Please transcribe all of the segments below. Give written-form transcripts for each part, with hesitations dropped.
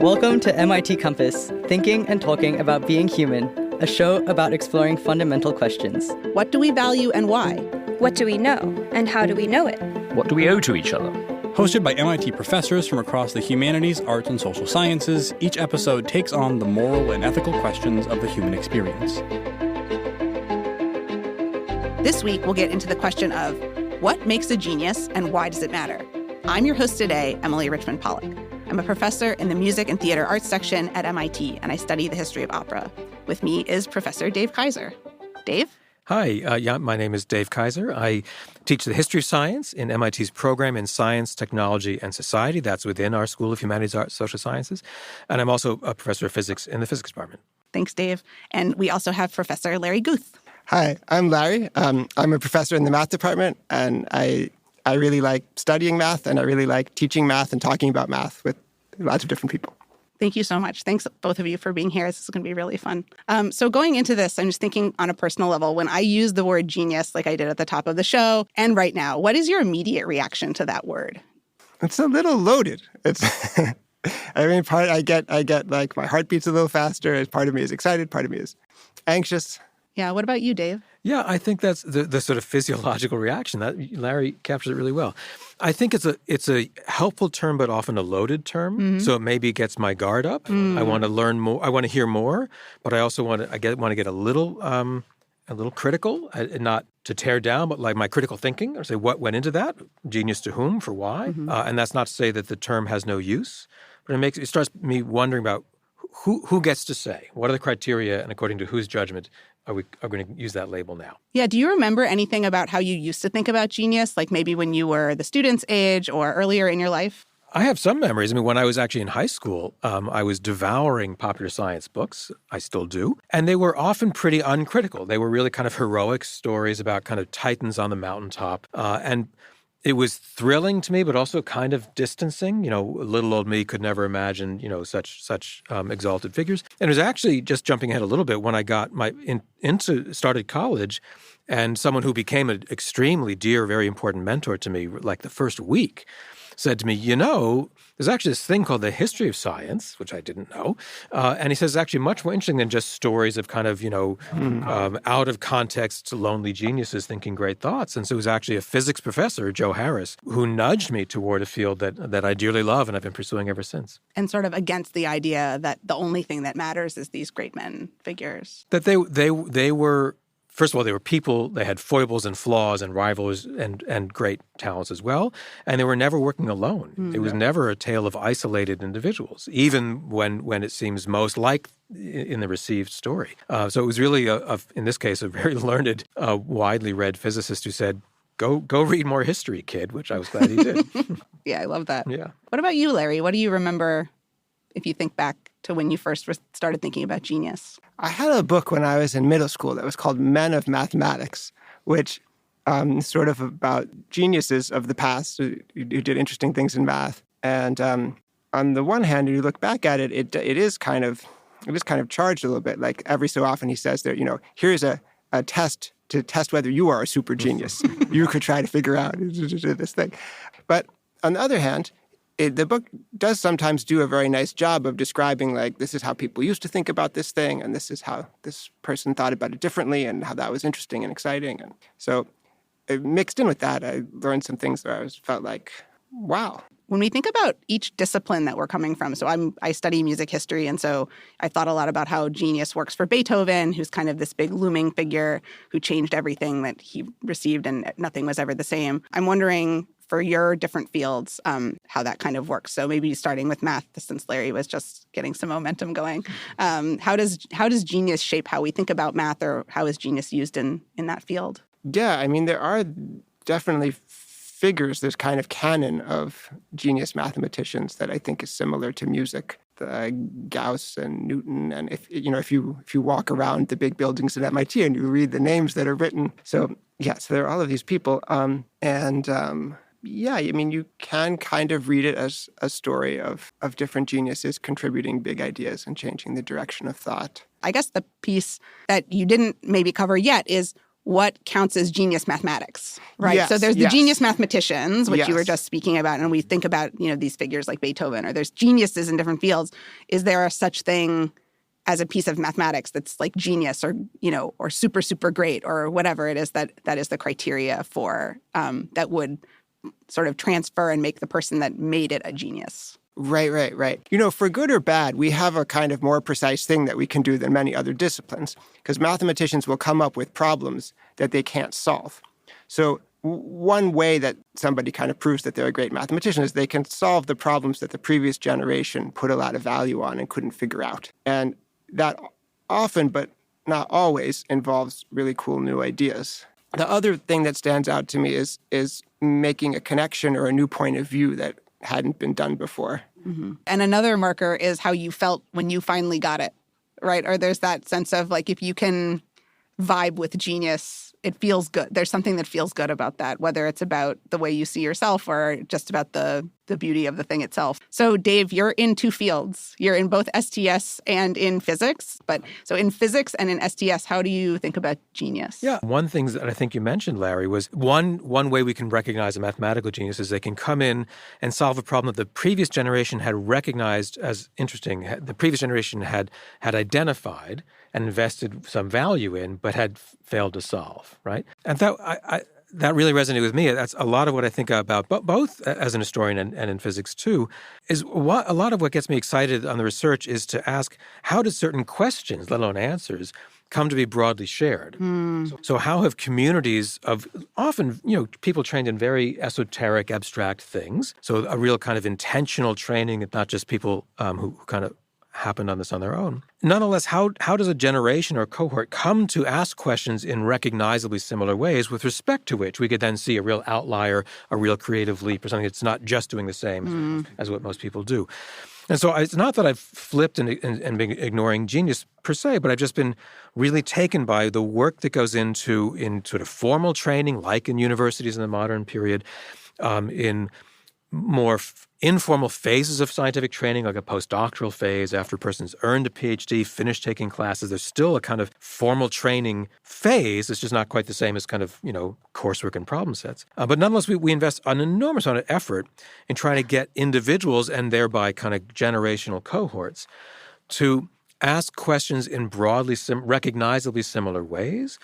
Welcome to MIT Compass, thinking and talking about being human, a show about exploring fundamental questions. What do we value and why? What do we know, and how do we know it? What do we owe to each other? Hosted by MIT professors from across the humanities, arts, and social sciences, each episode takes on the moral and ethical questions of the human experience. This week, we'll get into the question of what makes a genius and why does it matter? I'm your host today, Emily Richmond Pollack. I'm a professor in the Music and Theater Arts section at MIT, and I study the history of opera. With me is Professor Dave Kaiser. Dave? Hi, my name is Dave Kaiser. I teach the history of science in MIT's program in Science, Technology, and Society. That's within our School of Humanities, Arts, Social Sciences. And I'm also a professor of physics in the physics department. Thanks, Dave. And we also have Professor Larry Guth. Hi, I'm Larry. I'm a professor in the math department, and I really like studying math, and I really like teaching math and talking about math with lots of different people. Thank you so much. Thanks, both of you, for being here. This is going to be really fun. So going into this, I'm just thinking on a personal level, when I use the word genius, like I did at the top of the show, and right now, what is your immediate reaction to that word? It's a little loaded. It's, I get like my heart beats a little faster. Part of me is excited, part of me is anxious. Yeah. What about you, Dave? Yeah, I think that's the sort of physiological reaction. That Larry captures it really well. I think it's a helpful term, but often a loaded term. Mm-hmm. So it maybe gets my guard up. Mm. I want to learn more. I want to hear more, but I also want to get a little critical, not to tear down, but like my critical thinking, or say what went into that, genius to whom, for why. Mm-hmm. And that's not to say that the term has no use, but it starts me wondering about who gets to say, what are the criteria, and according to whose judgment are going to use that label now? Yeah. Do you remember anything about how you used to think about genius, like maybe when you were the student's age or earlier in your life? I have some memories. I mean, when I was actually in high school, I was devouring popular science books. I still do. And they were often pretty uncritical. They were really kind of heroic stories about kind of titans on the mountaintop. And it was thrilling to me, but also kind of distancing. You know, little old me could never imagine, such exalted figures. And it was actually, just jumping ahead a little bit, when I got started college, and someone who became an extremely dear, very important mentor to me, like the first week, said to me, there's actually this thing called the history of science, which I didn't know. And he says it's actually much more interesting than just stories of kind of, out of context, lonely geniuses thinking great thoughts. And so it was actually a physics professor, Joe Harris, who nudged me toward a field that I dearly love and I've been pursuing ever since. And sort of against the idea that the only thing that matters is these great men figures. That they were... First of all, they were people. They had foibles and flaws and rivals and great talents as well. And they were never working alone. Mm-hmm. It was never a tale of isolated individuals, even when it seems most like in the received story. So it was really, in this case, a very learned, widely read physicist who said, go read more history, kid, which I was glad he did. Yeah, I love that. Yeah. What about you, Larry? What do you remember if you think back to when you first started thinking about genius? I had a book when I was in middle school that was called Men of Mathematics, which is sort of about geniuses of the past who did interesting things in math. And on the one hand, when you look back at it, it is kind of charged a little bit. Like every so often he says that, here's a test to test whether you are a super genius. You could try to figure out this thing. But on the other hand, the book does sometimes do a very nice job of describing, like, this is how people used to think about this thing, and this is how this person thought about it differently, and how that was interesting and exciting. And so mixed in with that, I learned some things where I felt like, wow. When we think about each discipline that we're coming from, so I study music history, and so I thought a lot about how genius works for Beethoven, who's kind of this big looming figure who changed everything that he received, and nothing was ever the same. I'm wondering, for your different fields, how that kind of works. So maybe starting with math, since Larry was just getting some momentum going. How does genius shape how we think about math, or how is genius used in that field? Yeah, I mean, there are definitely figures, there's kind of canon of genius mathematicians that I think is similar to music. Gauss and Newton, and if you walk around the big buildings at MIT and you read the names that are written. So there are all of these people. Yeah, I mean, you can kind of read it as a story of different geniuses contributing big ideas and changing the direction of thought. I guess the piece that you didn't maybe cover yet is, what counts as genius mathematics, right? Yes, so there's the yes. genius mathematicians, which you were Yes. just speaking about, and we think about, these figures like Beethoven, or there's geniuses in different fields. Is there a such thing as a piece of mathematics that's like genius or, or super, super great or whatever it is that is the criteria for that would sort of transfer and make the person that made it a genius? Right. For good or bad, we have a kind of more precise thing that we can do than many other disciplines, because mathematicians will come up with problems that they can't solve. So one way that somebody kind of proves that they're a great mathematician is they can solve the problems that the previous generation put a lot of value on and couldn't figure out. And that often, but not always, involves really cool new ideas. The other thing that stands out to me is making a connection or a new point of view that hadn't been done before. Mm-hmm. And another marker is how you felt when you finally got it, right? Or there's that sense of like, if you can vibe with genius, it feels good. There's something that feels good about that, whether it's about the way you see yourself or just about the beauty of the thing itself. So Dave, you're in two fields. You're in both STS and in physics. But so in physics and in STS, how do you think about genius? Yeah. One thing that I think you mentioned, Larry, was one way we can recognize a mathematical genius is they can come in and solve a problem that the previous generation had recognized as interesting. The previous generation had identified and invested some value in, but had failed to solve, right? And that really resonated with me. That's a lot of what I think about, both as an historian and in physics too, is a lot of what gets me excited on the research is to ask, how do certain questions, let alone answers, come to be broadly shared? So how have communities of often, people trained in very esoteric, abstract things, so a real kind of intentional training, not just people who kind of happened on this on their own. Nonetheless, how does a generation or cohort come to ask questions in recognizably similar ways with respect to which we could then see a real outlier, a real creative leap, or something that's not just doing the same as what most people do? And so it's not that I've flipped and been ignoring genius per se, but I've just been really taken by the work that goes into sort of formal training, like in universities in the modern period, in more informal phases of scientific training, like a postdoctoral phase after a person's earned a PhD, finished taking classes. There's still a kind of formal training phase. It's just not quite the same as kind of, coursework and problem sets. But nonetheless, we invest an enormous amount of effort in trying to get individuals and thereby kind of generational cohorts to ask questions in broadly, recognizably similar ways.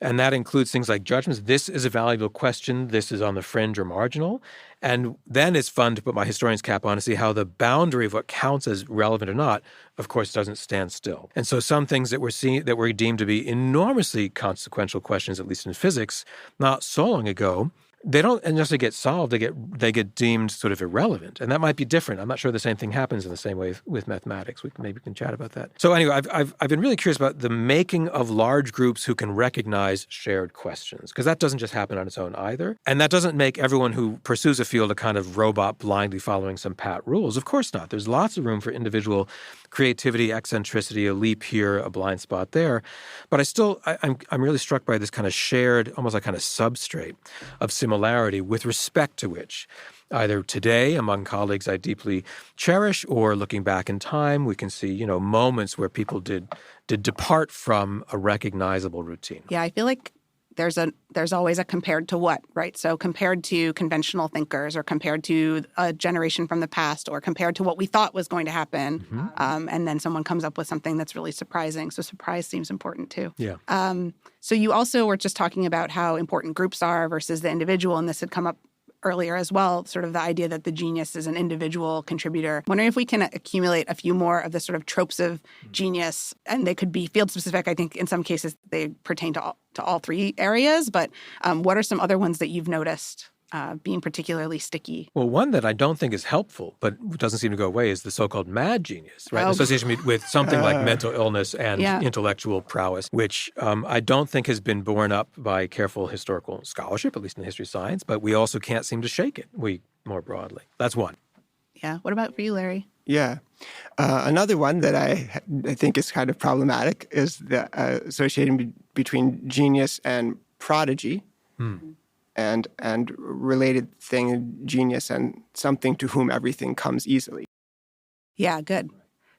And that includes things like judgments. This is a valuable question. This is on the fringe or marginal. And then it's fun to put my historian's cap on to see how the boundary of what counts as relevant or not, of course, doesn't stand still. And so some things that were deemed to be enormously consequential questions, at least in physics, not so long ago, they don't necessarily get solved. They get deemed sort of irrelevant, and that might be different. I'm not sure the same thing happens in the same way with mathematics. Maybe we can chat about that. So anyway, I've been really curious about the making of large groups who can recognize shared questions, because that doesn't just happen on its own either, and that doesn't make everyone who pursues a field a kind of robot blindly following some pat rules. Of course not. There's lots of room for individual creativity, eccentricity, a leap here, a blind spot there. But I'm really struck by this kind of shared, almost like kind of substrate of similarity with respect to which either today among colleagues I deeply cherish, or looking back in time, we can see, moments where people did depart from a recognizable routine. Yeah, I feel like there's always a compared to what, right? So compared to conventional thinkers, or compared to a generation from the past, or compared to what we thought was going to happen. Mm-hmm. And then someone comes up with something that's really surprising. So surprise seems important too. Yeah. So you also were just talking about how important groups are versus the individual, and this had come up earlier as well, sort of the idea that the genius is an individual contributor. Wondering if we can accumulate a few more of the sort of tropes of genius, and they could be field specific. I think in some cases they pertain to all three areas, but what are some other ones that you've noticed being particularly sticky? Well, one that I don't think is helpful, but doesn't seem to go away, is the so-called mad genius, right? Oh. Association with something like mental illness and intellectual prowess, which I don't think has been borne up by careful historical scholarship, at least in history of science, but we also can't seem to shake it, more broadly. That's one. Yeah. What about for you, Larry? Yeah. Another one that I think is kind of problematic is the association between genius and prodigy. And related thing, genius and something to whom everything comes easily. Yeah, good.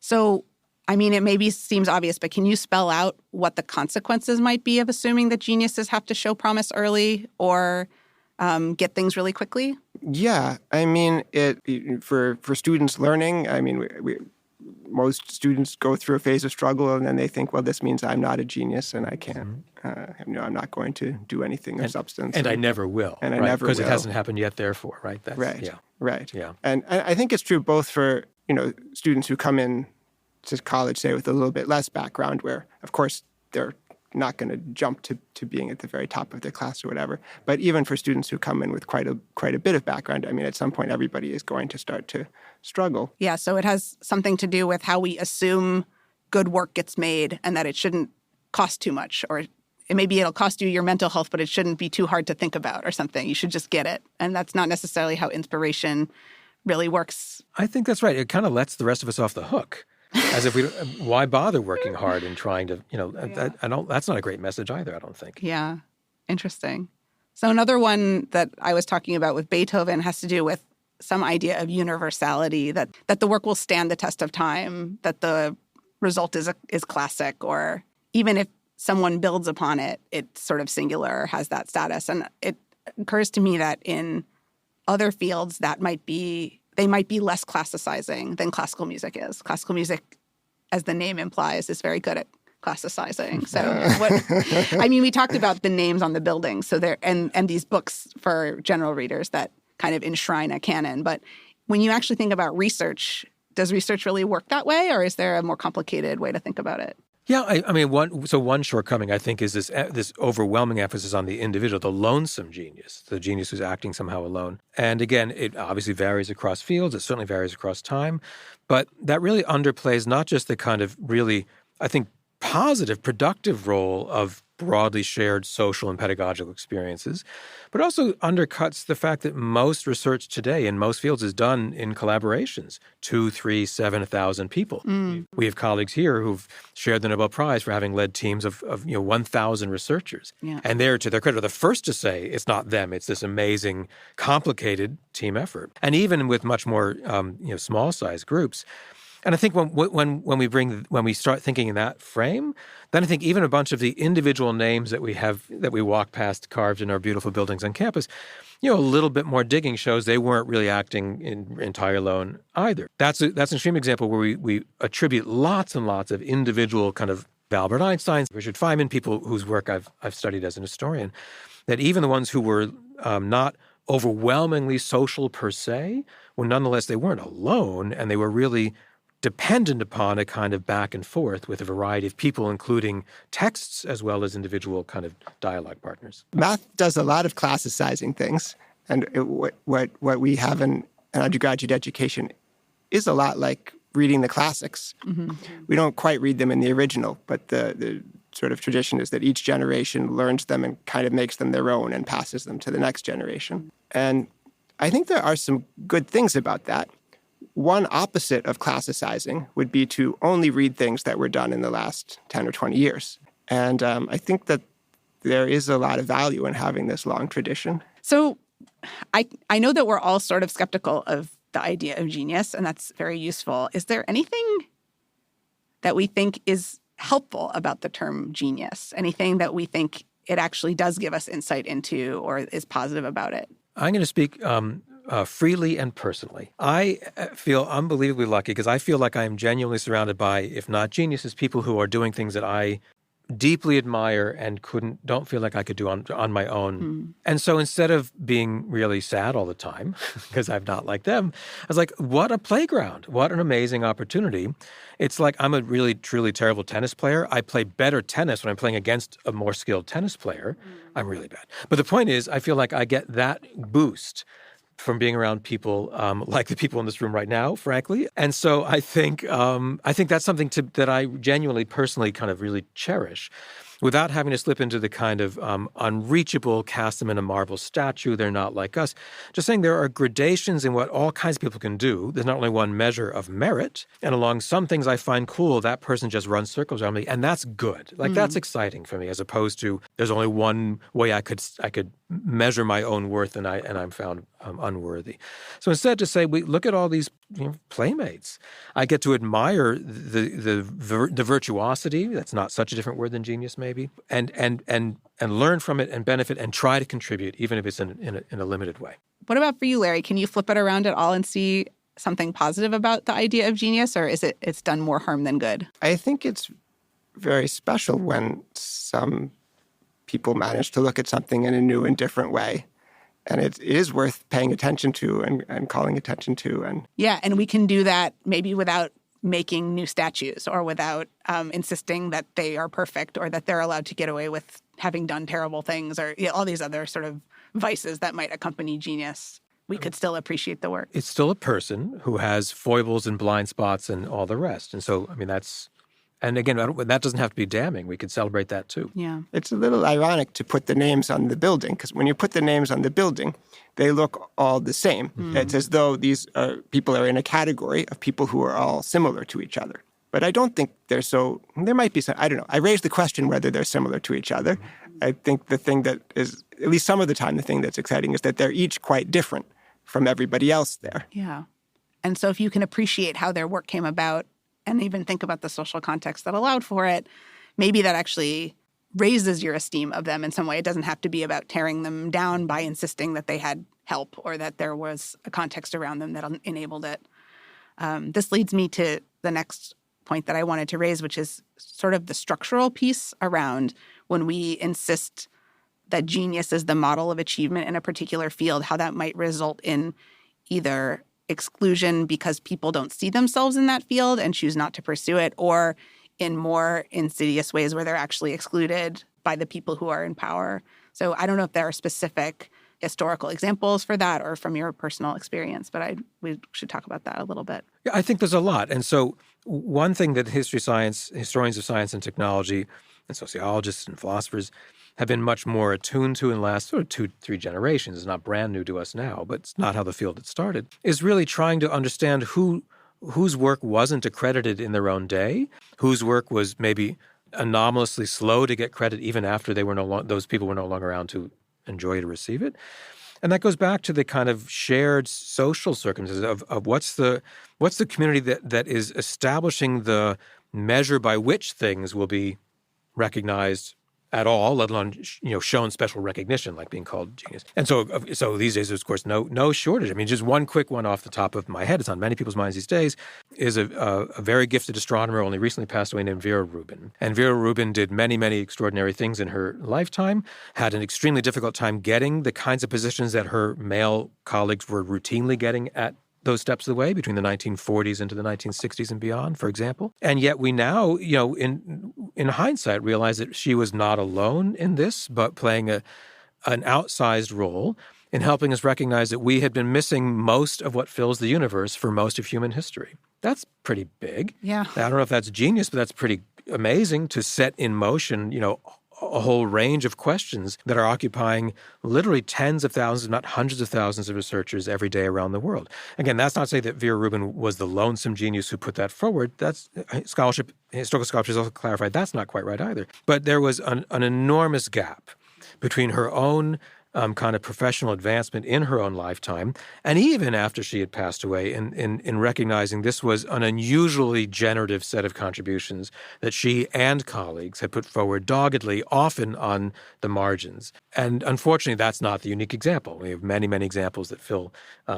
So I mean, it maybe seems obvious, but can you spell out what the consequences might be of assuming that geniuses have to show promise early or get things really quickly? Yeah, I mean, for students learning, I mean, most students go through a phase of struggle and then they think, well, this means I'm not a genius and I can't, I'm not going to do anything of substance. And I never will. And I never will. Because it hasn't happened yet, therefore, right? Right. Yeah. Right. Yeah. And I think it's true both for, students who come in to college, say, with a little bit less background where, of course, they're not going to jump to being at the very top of their class or whatever. But even for students who come in with quite a bit of background, I mean, at some point, everybody is going to start to struggle. Yeah, so it has something to do with how we assume good work gets made and that it shouldn't cost too much, or maybe it'll cost you your mental health, but it shouldn't be too hard to think about or something. You should just get it. And that's not necessarily how inspiration really works. I think that's right. It kind of lets the rest of us off the hook. As if why bother working hard and trying to, that's not a great message either, I don't think. Yeah, interesting. So another one that I was talking about with Beethoven has to do with some idea of universality, that the work will stand the test of time, that the result is classic, or even if someone builds upon it, it's sort of singular, has that status. And it occurs to me that in other fields they might be less classicizing than classical music is. Classical music, as the name implies, is very good at classicizing. So we talked about the names on the buildings, so there and these books for general readers that kind of enshrine a canon. But when you actually think about research, does research really work that way, or is there a more complicated way to think about it? Yeah, I mean, one shortcoming, I think, is this overwhelming emphasis on the individual, the lonesome genius, the genius who's acting somehow alone. And again, it obviously varies across fields. It certainly varies across time. But that really underplays not just the kind of really, I think, positive, productive role of broadly shared social and pedagogical experiences, but also undercuts the fact that most research today in most fields is done in collaborations, 2, 3, 7, 1,000 people. We have colleagues here who've shared the Nobel Prize for having led teams of 1,000 researchers. Yeah. And they're, to their credit, are the first to say it's not them, it's this amazing, complicated team effort. And even with much more small-sized groups. And I think when we start thinking in that frame, then I think even a bunch of the individual names that we walk past carved in our beautiful buildings on campus, a little bit more digging shows they weren't really acting entirely alone either. That's an extreme example where we attribute lots and lots of individual kind of Albert Einstein, Richard Feynman, people whose work I've studied as an historian, that even the ones who were not overwhelmingly social per se, nonetheless they weren't alone, and they were really dependent upon a kind of back and forth with a variety of people, including texts as well as individual kind of dialogue partners. Math does a lot of classicizing things, and what we have in an undergraduate education is a lot like reading the classics. Mm-hmm. We don't quite read them in the original, but the sort of tradition is that each generation learns them and kind of makes them their own and passes them to the next generation. And I think there are some good things about that. One opposite of classicizing would be to only read things that were done in the last 10 or 20 years. And I think that there is a lot of value in having this long tradition. So I know that we're all sort of skeptical of the idea of genius, and that's very useful. Is there anything that we think is helpful about the term genius? Anything that we think it actually does give us insight into or is positive about it? I'm going to speak freely and personally. I feel unbelievably lucky because I feel like I am genuinely surrounded by, if not geniuses, people who are doing things that I deeply admire and don't feel like I could do on my own. Mm. And so instead of being really sad all the time, because I'm not like them, I was like, what a playground. What an amazing opportunity. It's like I'm a really, truly terrible tennis player. I play better tennis when I'm playing against a more skilled tennis player. I'm really bad. But the point is, I feel like I get that boost from being around people like the people in this room right now, frankly. And so I think that's something that I genuinely, personally kind of really cherish without having to slip into the kind of unreachable, cast them in a marble statue, they're not like us. Just saying there are gradations in what all kinds of people can do. There's not only one measure of merit, and along some things I find cool, that person just runs circles around me, and that's good. Like, that's exciting for me, as opposed to there's only one way I could measure my own worth, and I'm found unworthy. So instead to say, we look at all these playmates. I get to admire the virtuosity. That's not such a different word than genius, maybe, and learn from it and benefit and try to contribute, even if it's in a limited way. What about for you, Larry? Can you flip it around at all and see something positive about the idea of genius, or is it's done more harm than good? I think it's very special when some people manage to look at something in a new and different way. And it is worth paying attention to and calling attention to. And we can do that maybe without making new statues or without insisting that they are perfect or that they're allowed to get away with having done terrible things or all these other sort of vices that might accompany genius. We could still appreciate the work. It's still a person who has foibles and blind spots and all the rest. And so, I mean, and again, that doesn't have to be damning. We could celebrate that too. Yeah. It's a little ironic to put the names on the building, because when you put the names on the building, they look all the same. It's as though these people are in a category of people who are all similar to each other. But I don't think they're so. There might be some. I don't know. I raised the question whether they're similar to each other. I think the thing that is, at least some of the time, the thing that's exciting is that they're each quite different from everybody else there. Yeah. And so if you can appreciate how their work came about and even think about the social context that allowed for it, maybe that actually raises your esteem of them in some way. It doesn't have to be about tearing them down by insisting that they had help or that there was a context around them that enabled it. This leads me to the next point that I wanted to raise, which is sort of the structural piece around when we insist that genius is the model of achievement in a particular field, how that might result in either exclusion because people don't see themselves in that field and choose not to pursue it, or in more insidious ways where they're actually excluded by the people who are in power. So I don't know if there are specific historical examples for that or from your personal experience, but we should talk about that a little bit. Yeah, I think there's a lot. And so one thing that historians of science and technology and sociologists and philosophers have been much more attuned to in the last sort of 2-3 generations, it's not brand new to us now, but it's not how the field had started, is really trying to understand whose work wasn't accredited in their own day, whose work was maybe anomalously slow to get credit even after those people were no longer around to enjoy to receive it. And that goes back to the kind of shared social circumstances of what's the community that is establishing the measure by which things will be recognized at all, let alone shown special recognition, like being called genius. And so these days, there's of course no shortage. I mean, just one quick one off the top of my head, it's on many people's minds these days, is a very gifted astronomer, only recently passed away, named Vera Rubin. And Vera Rubin did many, many extraordinary things in her lifetime, had an extremely difficult time getting the kinds of positions that her male colleagues were routinely getting at those steps of the way between the 1940s into the 1960s and beyond, for example. And yet we now, in hindsight, realize that she was not alone in this, but playing an outsized role in helping us recognize that we had been missing most of what fills the universe for most of human history. That's pretty big. Yeah. I don't know if that's genius, but that's pretty amazing to set in motion, a whole range of questions that are occupying literally tens of thousands, if not hundreds of thousands of researchers every day around the world. Again, that's not to say that Vera Rubin was the lonesome genius who put that forward. That's historical scholarship has also clarified that's not quite right either. But there was an enormous gap between her own kind of professional advancement in her own lifetime, and even after she had passed away, in recognizing this was an unusually generative set of contributions that she and colleagues had put forward doggedly, often on the margins. And unfortunately, that's not the unique example. We have many, many examples that fill,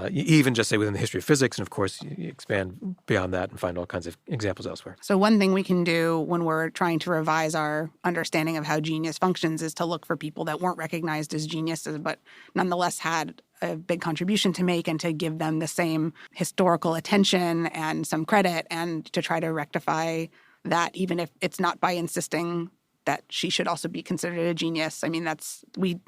even just say within the history of physics, and of course, you expand beyond that and find all kinds of examples elsewhere. So one thing we can do when we're trying to revise our understanding of how genius functions is to look for people that weren't recognized as geniuses, but nonetheless had a big contribution to make, and to give them the same historical attention and some credit, and to try to rectify that, even if it's not by insisting that she should also be considered a genius. I mean, we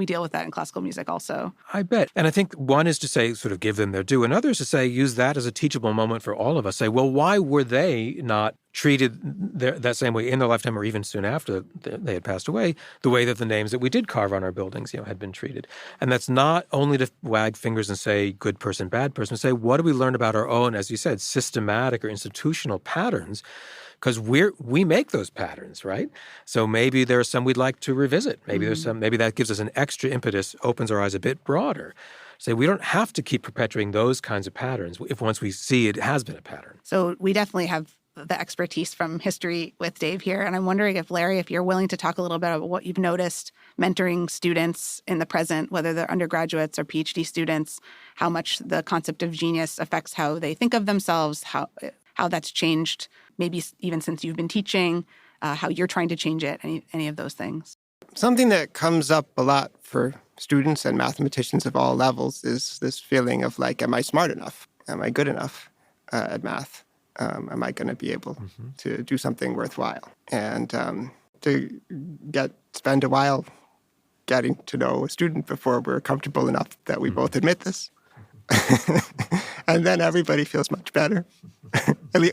deal with that in classical music also. I bet. And I think one is to say, sort of give them their due, and others to say, use that as a teachable moment for all of us. Say, well, why were they not treated that same way in their lifetime, or even soon after they had passed away, the way that the names that we did carve on our buildings, had been treated? And that's not only to wag fingers and say good person, bad person, say, what do we learn about our own, as you said, systematic or institutional patterns? Because we make those patterns, right? So maybe there are some we'd like to revisit. Maybe there's some. Maybe that gives us an extra impetus, opens our eyes a bit broader say we don't have to keep perpetuating those kinds of patterns if once we see it has been a pattern. So we definitely have the expertise from history with Dave here. And I'm wondering if, Larry, if you're willing to talk a little bit about what you've noticed mentoring students in the present, whether they're undergraduates or PhD students, how much the concept of genius affects how they think of themselves, how that's changed, maybe even since you've been teaching, how you're trying to change it, any of those things. Something that comes up a lot for students and mathematicians of all levels is this feeling of like, am I smart enough? Am I good enough at math? Am I going to be able to do something worthwhile? And to spend a while getting to know a student before we're comfortable enough that we both admit this. And then everybody feels much better,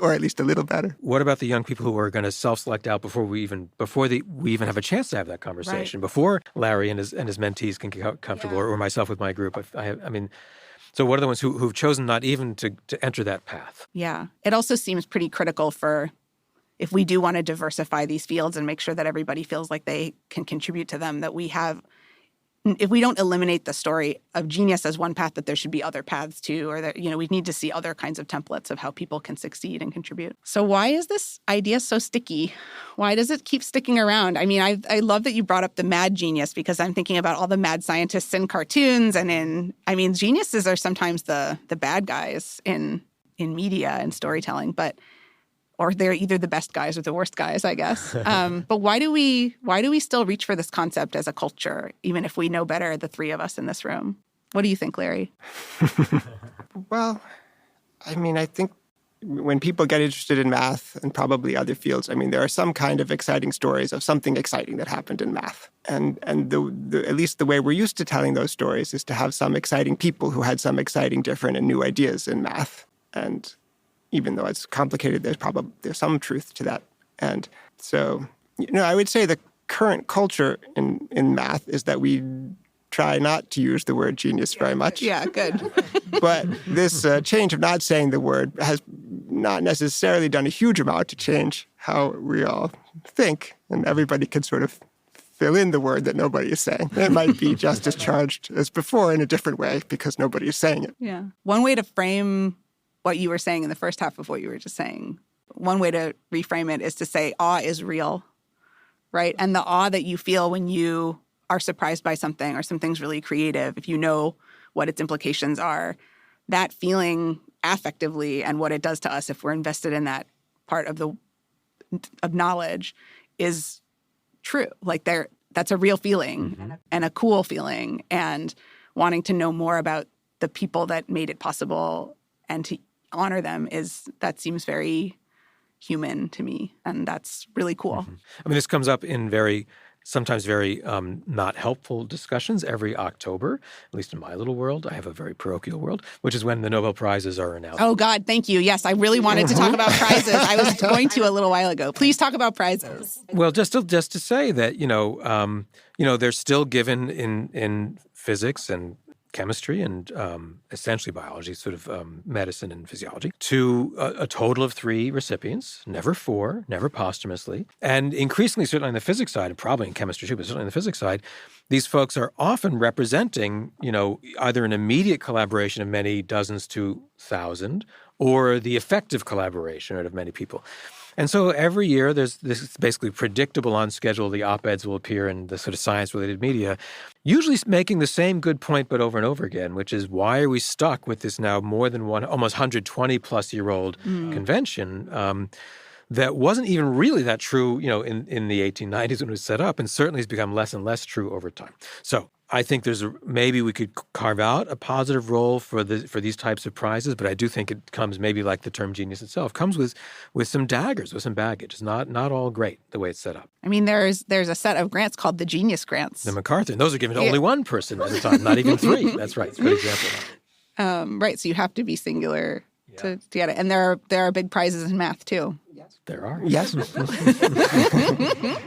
or at least a little better. What about the young people who are going to self-select out before we even have a chance to have that conversation, Right. before Larry and his mentees can get comfortable, or myself with my group? So what are the ones who've chosen not even to enter that path? Yeah. It also seems pretty critical for if we do want to diversify these fields and make sure that everybody feels like they can contribute to them, that we have, if we don't eliminate the story of genius as one path, that there should be other paths too, or that, we need to see other kinds of templates of how people can succeed and contribute. So why is this idea so sticky? Why does it keep sticking around? I mean, I love that you brought up the mad genius, because I'm thinking about all the mad scientists in cartoons and geniuses are sometimes the bad guys in media and storytelling, or they're either the best guys or the worst guys, I guess. But why do we still reach for this concept as a culture, even if we know better, the three of us in this room? What do you think, Larry? Well, I think when people get interested in math and probably other fields, there are some kind of exciting stories of something exciting that happened in math. And at least the way we're used to telling those stories is to have some exciting people who had some exciting, different, and new ideas in math. And even though it's complicated, there's some truth to that. And so, I would say the current culture in math is that we try not to use the word genius very much. Yeah, good. But this change of not saying the word has not necessarily done a huge amount to change how we all think. And everybody can sort of fill in the word that nobody is saying. It might be just as charged as before in a different way because nobody is saying it. Yeah. One way to frame what you were saying in the first half of what you were just saying, one way to reframe it is to say awe is real, right? And the awe that you feel when you are surprised by something or something's really creative, if you know what its implications are, that feeling affectively and what it does to us if we're invested in that part of knowledge is true. Like that's a real feeling and a cool feeling, and wanting to know more about the people that made it possible and to honor them that seems very human to me, and that's really cool. This comes up in sometimes very not helpful discussions every October, at least in my little world. I have a very parochial world, which is when the Nobel Prizes are announced. Oh, God, thank you. Yes, I really wanted to talk about prizes. I was going to a little while ago. Please talk about prizes. Well, just to say that, they're still given in physics and chemistry and essentially biology, sort of medicine and physiology, to a total of 3 recipients, never 4, never posthumously. And increasingly, certainly on the physics side, and probably in chemistry too, but certainly on the physics side, these folks are often representing, either an immediate collaboration of many dozens to 1,000 or the effective collaboration of many people. And so every year there's this basically predictable on schedule. The op-eds will appear in the sort of science-related media, usually making the same good point but over and over again, which is why are we stuck with this now more than almost 120-plus-year-old convention that wasn't even really that true, in the 1890s when it was set up, and certainly has become less and less true over time. So I think maybe we could carve out a positive role for these types of prizes, but I do think it comes maybe like the term genius itself, comes with some daggers, with some baggage. It's not all great the way it's set up. There's a set of grants called the Genius Grants. The MacArthur, and those are given to only one person at a time, not even 3. That's right. It's a good example. Right, so you have to be singular to get it. And there are big prizes in math too. There are. Yes.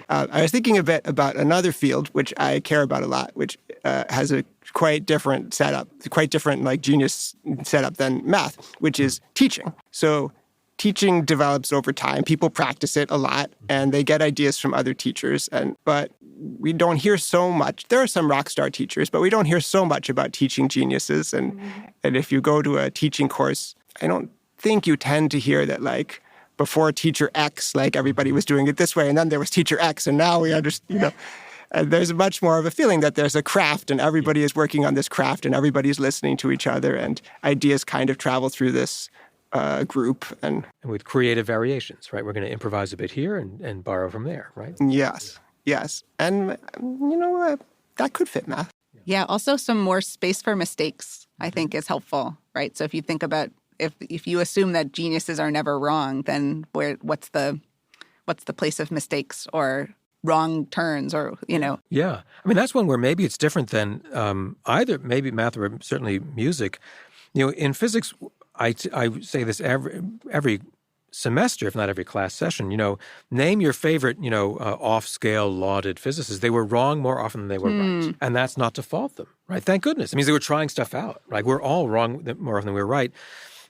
I was thinking a bit about another field, which I care about a lot, which has a quite different setup, quite different genius setup than math, which is teaching. So teaching develops over time. People practice it a lot, and they get ideas from other teachers. But we don't hear so much. There are some rock star teachers, but we don't hear so much about teaching geniuses. And if you go to a teaching course, I don't think you tend to hear that, like, before teacher X, like, everybody was doing it this way, and then there was teacher X, and now we understand, there's much more of a feeling that there's a craft, and everybody is working on this craft, and everybody's listening to each other, and ideas kind of travel through this group. And with creative variations, right? We're going to improvise a bit here and borrow from there, right? Yes. And, that could fit math. Yeah, also some more space for mistakes, I think, is helpful, right? So if you think about if you assume that geniuses are never wrong, then what's the place of mistakes or wrong turns or, Yeah. I mean, that's one where maybe it's different than either maybe math or certainly music. In physics, I say this every semester, if not every class session, name your favorite, off-scale lauded physicists. They were wrong more often than they were right. And that's not to fault them, right? Thank goodness. It means they were trying stuff out. Like, we're all wrong more often than we were right.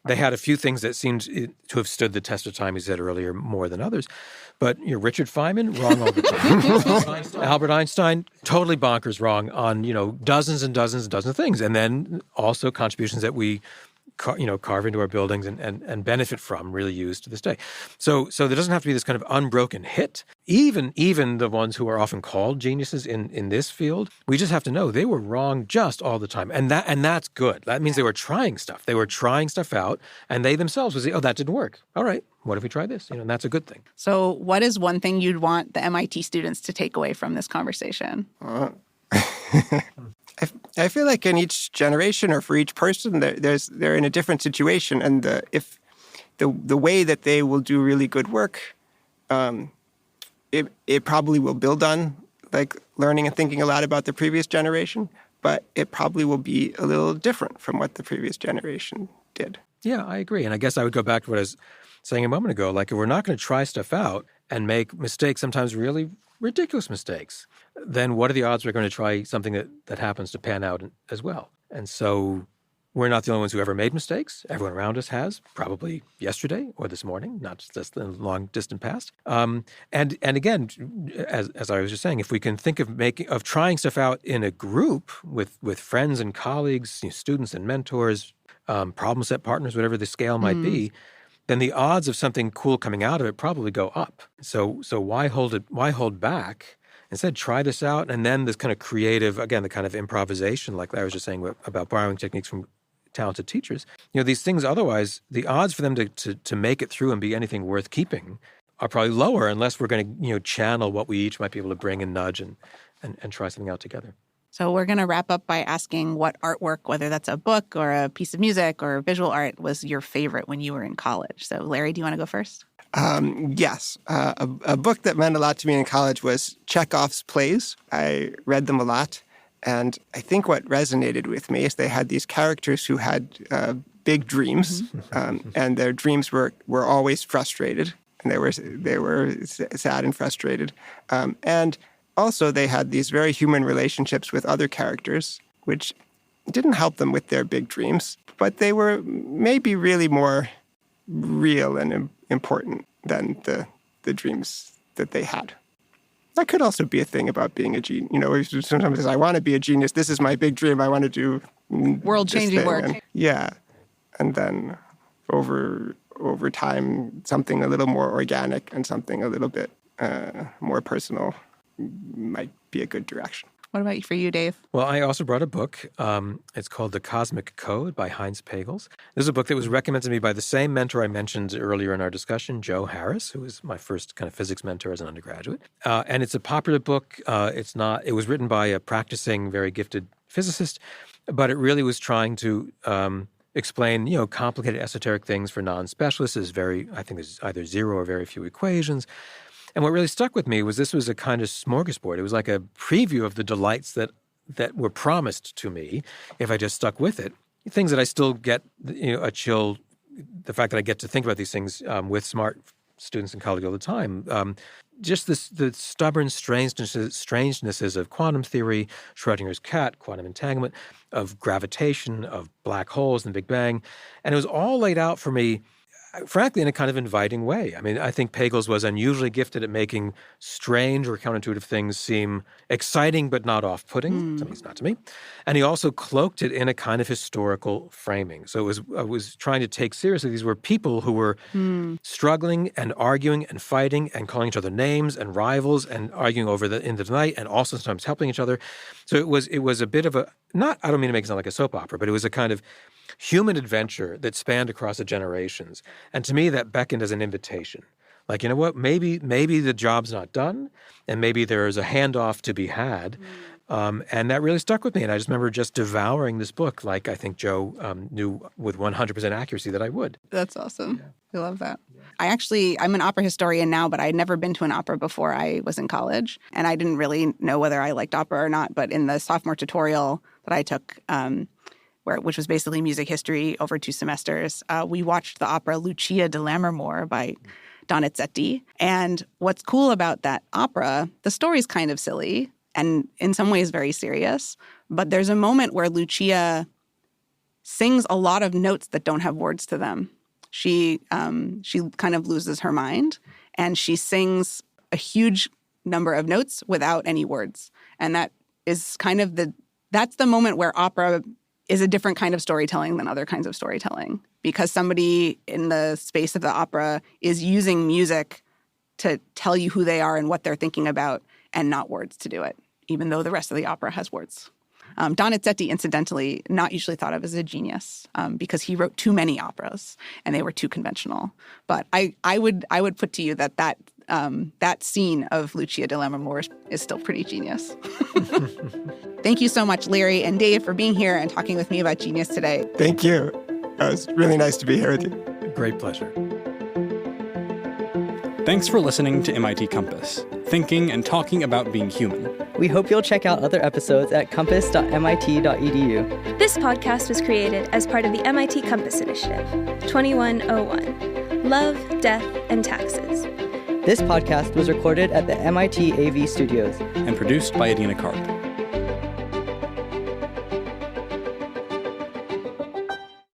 They had a few things that seemed to have stood the test of time, he said earlier, more than others. But Richard Feynman, wrong all the time. Albert Einstein, totally bonkers wrong on, dozens and dozens and dozens of things. And then also contributions that we carve into our buildings and benefit from, really use to this day. So there doesn't have to be this kind of unbroken hit. Even the ones who are often called geniuses in this field, we just have to know they were wrong just all the time. And that's good. That means they were trying stuff. They were trying stuff out, and they themselves would say, oh, that didn't work. All right, what if we try this? And that's a good thing. So what is one thing you'd want the MIT students to take away from this conversation? I feel like in each generation or for each person, they're in a different situation, and if the way that they will do really good work, it probably will build on, like, learning and thinking a lot about the previous generation, but it probably will be a little different from what the previous generation did. Yeah, I agree, and I guess I would go back to what I was saying a moment ago. Like, if we're not going to try stuff out and make mistakes, sometimes really ridiculous mistakes, then what are the odds we're going to try something that happens to pan out as well? And so we're not the only ones who ever made mistakes. Everyone around us has, probably yesterday or this morning, not just in the long distant past. And again, as I was just saying, if we can think of trying stuff out in a group with friends and colleagues, students and mentors, problem set partners, whatever the scale might be, then the odds of something cool coming out of it probably go up. So why hold back? Instead, try this out, and then this kind of creative, again, the kind of improvisation, like I was just saying about borrowing techniques from talented teachers. These things, otherwise, the odds for them to make it through and be anything worth keeping are probably lower unless we're going to, channel what we each might be able to bring and nudge and try something out together. So we're going to wrap up by asking what artwork, whether that's a book or a piece of music or visual art, was your favorite when you were in college. So Larry, do you want to go first? Yes. A book that meant a lot to me in college was Chekhov's plays. I read them a lot. And I think what resonated with me is they had these characters who had big dreams, and their dreams were always frustrated, and they were sad and frustrated. And also, they had these very human relationships with other characters, which didn't help them with their big dreams, but they were maybe really more real and important than the dreams that they had. That could also be a thing about being a genius. Sometimes I want to be a genius. This is my big dream. I want to do world-changing work. And then over time, something a little more organic and something a little bit more personal might be a good direction. What about for you, Dave? Well, I also brought a book. It's called The Cosmic Code by Heinz Pagels. This is a book that was recommended to me by the same mentor I mentioned earlier in our discussion, Joe Harris, who was my first kind of physics mentor as an undergraduate. And it's a popular book. It was written by a practicing, very gifted physicist, but it really was trying to explain, complicated esoteric things for non-specialists. I think there's either zero or very few equations. And what really stuck with me was this was a kind of smorgasbord. It was like a preview of the delights that were promised to me if I just stuck with it. Things that I still get, a chill, the fact that I get to think about these things with smart students in college all the time. Just the stubborn strangenesses of quantum theory, Schrodinger's cat, quantum entanglement, of gravitation, of black holes and the Big Bang. And it was all laid out for me frankly, in a kind of inviting way. I mean, I think Pagels was unusually gifted at making strange or counterintuitive things seem exciting but not off-putting. At least not to me. And he also cloaked it in a kind of historical framing. So I was trying to take seriously these were people who were struggling and arguing and fighting and calling each other names and rivals and arguing into the night and also sometimes helping each other. So it was a bit of a, I don't mean to make it sound like a soap opera, but it was a kind of human adventure that spanned across the generations. And to me, that beckoned as an invitation. Like, you know what, maybe the job's not done, and maybe there's a handoff to be had. And that really stuck with me. And I just remember just devouring this book like I think Joe knew with 100% accuracy that I would. That's awesome. I love that. I'm an opera historian now, but I had never been to an opera before I was in college. And I didn't really know whether I liked opera or not. But in the sophomore tutorial that I took, which was basically music history over 2 semesters, we watched the opera Lucia di Lammermoor by Donizetti. And what's cool about that opera, the story's kind of silly and in some ways very serious, but there's a moment where Lucia sings a lot of notes that don't have words to them. She kind of loses her mind, and she sings a huge number of notes without any words. And that is kind of that's the moment where opera is a different kind of storytelling than other kinds of storytelling, because somebody in the space of the opera is using music to tell you who they are and what they're thinking about and not words to do it, even though the rest of the opera has words. Donizetti, incidentally, not usually thought of as a genius because he wrote too many operas and they were too conventional. But I would put to you that scene of Lucia di Lammermoor is still pretty genius. Thank you so much, Larry and Dave, for being here and talking with me about genius today. Thank you. It was really nice to be here with you. Great pleasure. Thanks for listening to MIT Compass, thinking and talking about being human. We hope you'll check out other episodes at compass.mit.edu. This podcast was created as part of the MIT Compass Initiative, 2101, Love, Death, and Taxes. This podcast was recorded at the MIT AV Studios And produced by Adina Karp.